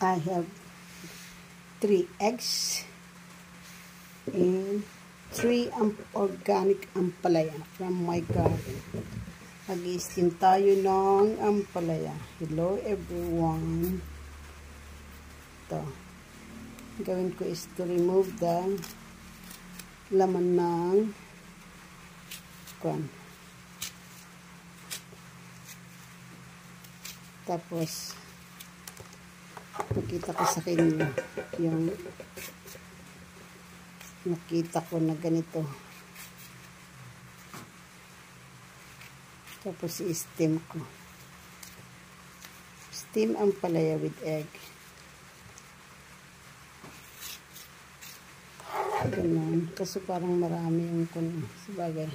I have 3 eggs and 3 organic ampalaya from my garden. Mag-i-steam tayo ng ampalaya. Hello everyone. Ito. Gawin ko is to remove the laman ng kwan. Tapos nakita ko sa kanya yung nakita ko na ganito. Tapos i-steam ko. Steam ampalaya with egg. Ganun. Kasi parang marami yung kun sabagay.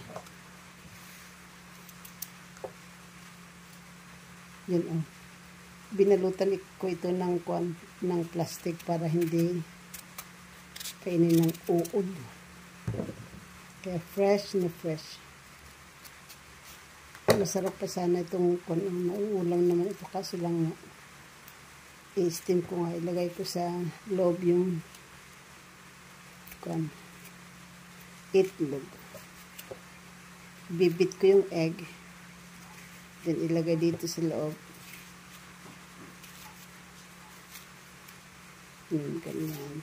Yun oh. Binalutan ko ito ng plastic para hindi kainin ng uod. Kaya fresh na fresh. Masarap pa sana itong mauulang naman ito kasi lang i-steam ko nga. Ilagay ko sa loob yung itlog. Bibit ko yung egg. Then ilagay dito sa loob. Ganyan.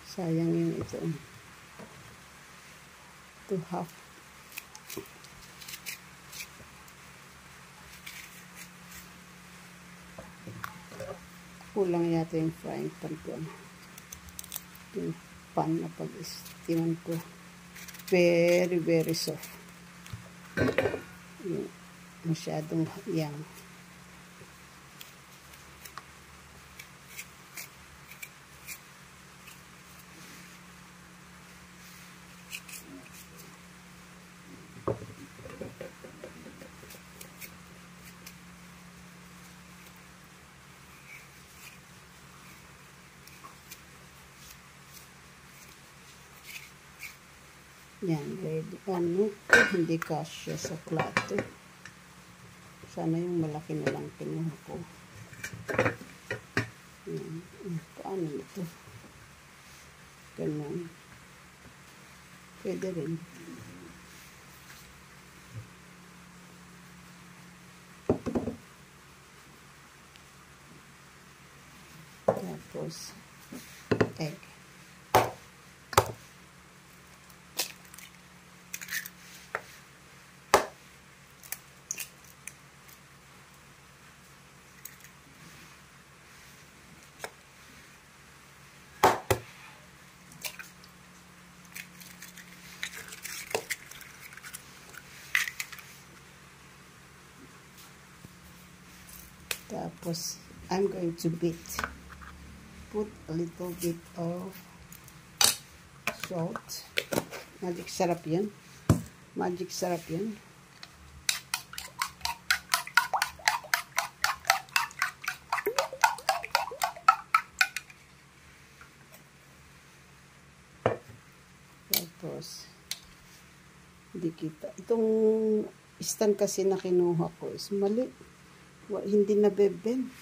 Sayang yung ito. Ito half. Kulang yata yung frying pan ko. Yung pan na pag-steaman ko. Very, very soft. Yung masyadong yang. Yan, ready. Hindi kasya sa plato. Sana yung malaki na lang kinuha ko. Yan. Paano ito? Ganun. Pwede rin. Tapos, egg. Tapos, I'm going to put a little bit of salt. Magic sarap yan. Magic sarap yan. Tapos, hindi kita. Itong stand kasi na kinuha ko is mali. Hindi nabeben.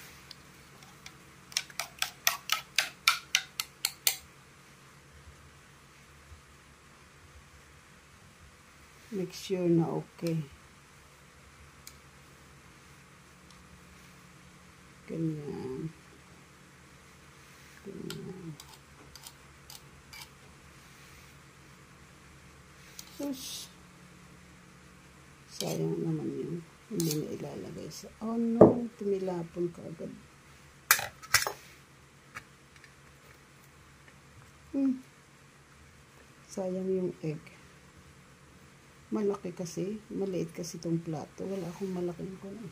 Make sure na okay. Ganyan. Ganyan. Sus. Sayang naman yun. Hindi na ilalagay sa... Oh no, tumilapon ka agad. Sayang yung egg. Malaki kasi. Maliit kasi itong plato. Wala akong malaking ko na.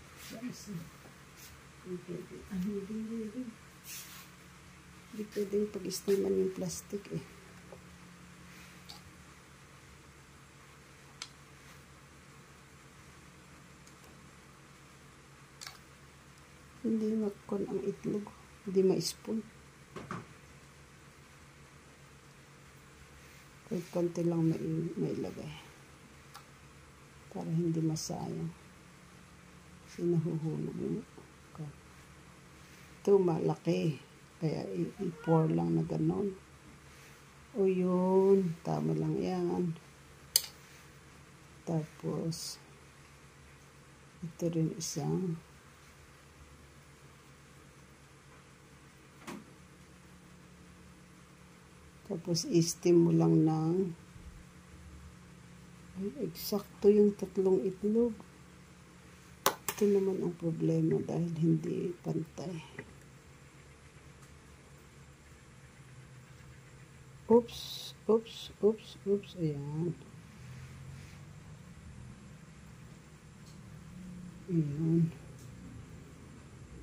Hindi pwedeng pag-steaman yung plastic eh. Hindi makon ang itlog. Hindi ma-spoon. Kahit konti lang mailagay. Para hindi masayang. Kasi nahuhulog yung Ito malaki. Kaya i-pour lang na ganon. O yun. Tama lang yan. Tapos, ito rin isang. Tapos, i-steam mo lang ng eksakto yung 3 itlog. Ito naman ang problema dahil hindi pantay. Oops, oops, oops, oops. Ayan. Ayan.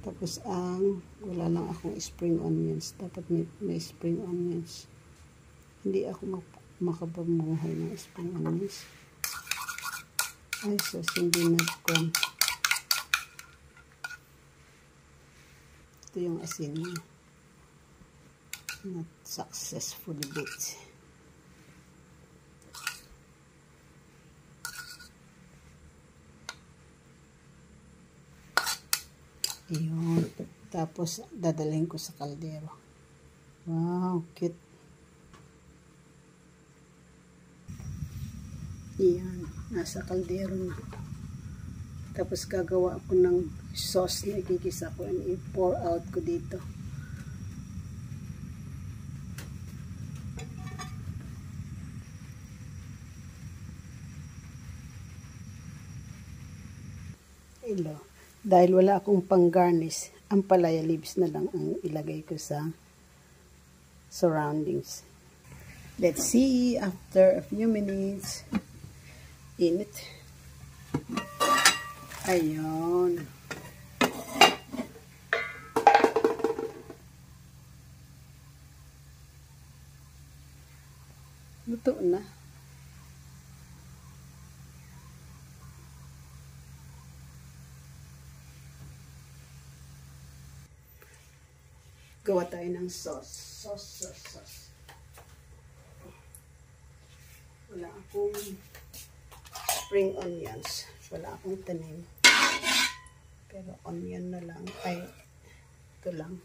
Tapos wala lang akong spring onions. Dapat may spring onions. Hindi ako makapamuhay ng spring onions. Ay, sus, hindi nag-con. Ito yung asin niya. Not successfully baked. Iyon. Tapos, dadalhin ko sa kaldero. Wow, cute. Iyan. Nasa kaldero na. Tapos, gagawa ako ng sauce na igigisa ko and i-pour out ko dito. Ilo. Dahil wala akong pang-garnish, ang palaya leaves na lang ang ilagay ko sa surroundings. Let's see after a few minutes. Init. Ayun. Luto na. Gawa tayo ng sauce. Sauce. Wala akong spring onions. Wala akong tanim. Pero onion na lang. Ay, ito lang.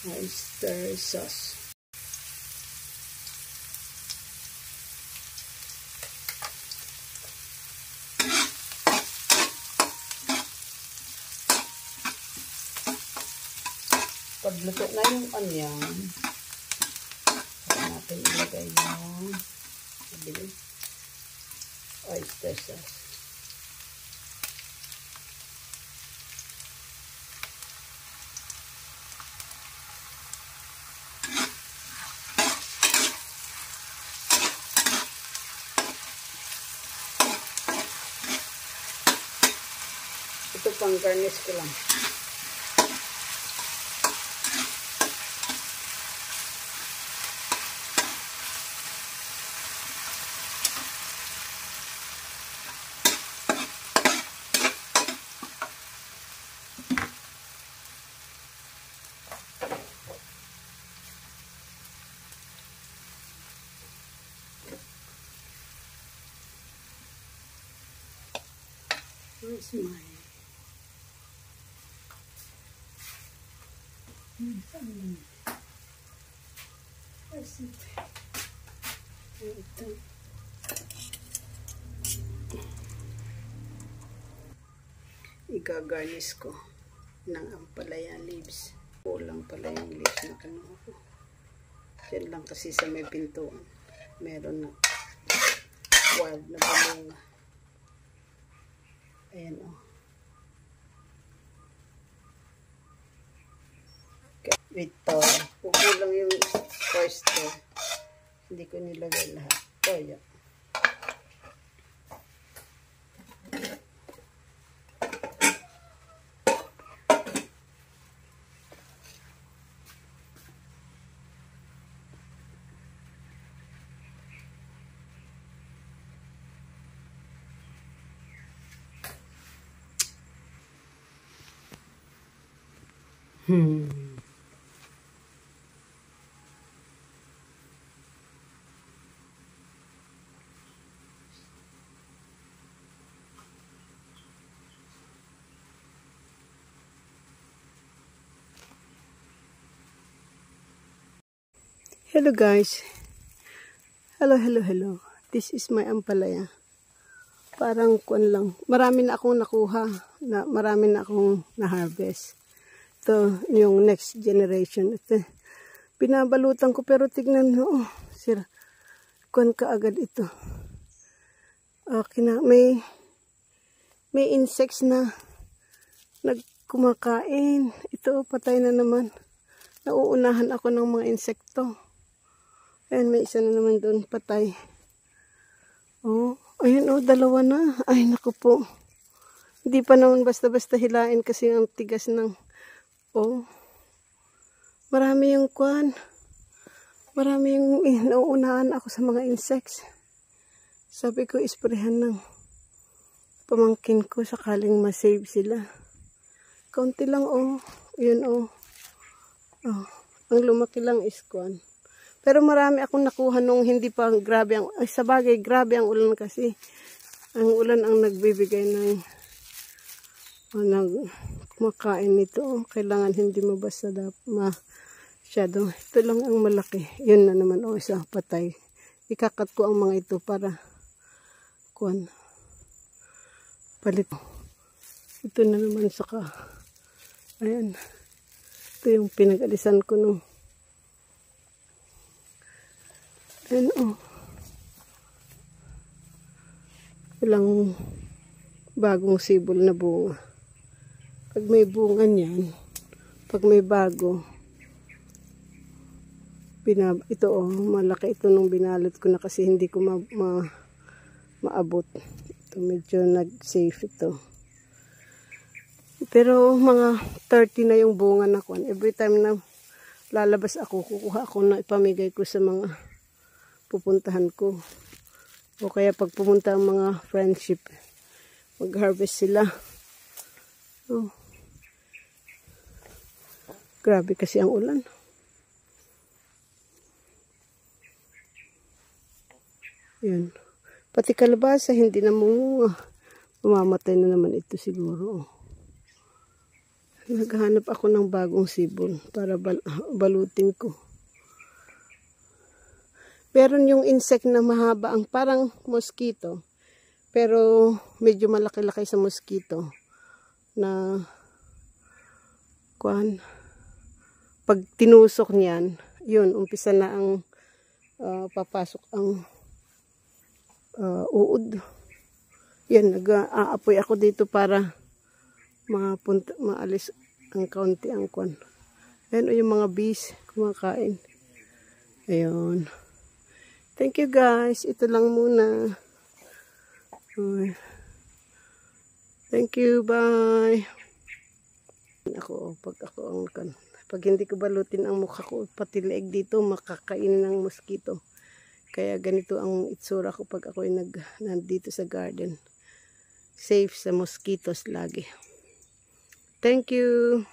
Oyster sauce. Pag luto na yung onion, natin ilagay yung oyster sauce. Ito pang garnish ko lang. Where's my where's it? Ito. Iga-garnish ko ng ampalaya leaves. Kulang pala yung leaves na kinuha ko. Yan lang kasi sa may pintuan. Meron na wild na bunga. Ayan o. Okay. Wait to. Kukulang yung oyster. Hindi ko nilagay lahat. Toyo. Hello guys. Hello. This is my ampalaya. Parang kuan lang. Marami na akong nakuha. Marami na akong na-harvest. Ito yung next generation. Ito, binabalutan ko pero tignan mo. Oh, sira. Kuan ka agad ito. Okay na. May insects na nagkumakain. Ito, patay na naman. Nauunahan ako ng mga insekto. Ayan, may isa na naman doon, patay. Oh, ayun, oh, dalawa na. Ay, naku po. Hindi pa naman basta-basta hilain kasi ang tigas ng, oh. Marami yung kwan. Marami yung nauunahan ako sa mga insects. Sabi ko, isprehan ng pamangkin ko sakaling masave sila. Kaunti lang, oh. Yun, oh. Oh, ang lumaki lang is kwan. Pero marami akong nakuha nung hindi pa grabe ang, ay sabagay, grabe ang ulan kasi. Ang ulan ang nagbibigay ng, kumakain nito. Kailangan hindi mabasa masyado. Ito lang ang malaki. Yun na naman, oh, isa patay. Ikakat ko ang mga ito para, kuwan, palit. Ito na naman saka, ayan. Ito yung pinag-alisan ko nung, ayan, oh. Walang bagong sibol na bunga. Pag may bunga niyan, pag may bago, ito, oh, malaki ito nung binalot ko na kasi hindi ko maabot. Ito, medyo nag-safe ito. Pero mga 30 na yung bunga na kuwan. Every time na lalabas ako, kukuha ako na ipamigay ko sa mga pupuntahan ko. O kaya pag pumunta ang mga friendship, mag-harvest sila. Oh. Grabe kasi ang ulan. Yan. Pati kalabasa, hindi na munga. Mamamatay na naman ito siguro. Naghahanap ako ng bagong sibol para balutin ko. Meron yung insect na mahaba, ang parang mosquito. Pero medyo malaki-laki sa mosquito. Na, kuwan, pag tinusok niyan, yun, umpisa na ang papasok ang uod. Yan, nag-aapoy ako dito para maalis ang kaunti ang kuwan. Ayan, yung mga bees kumakain. Ayun. Thank you guys. Ito lang muna. Thank you. Bye. Pag hindi ko balutin ang mukha ko, pati leeg dito, makakainin ng mosquito. Kaya ganito ang itsura ko pag ako nandito sa garden. Safe sa mosquitoes lagi. Thank you.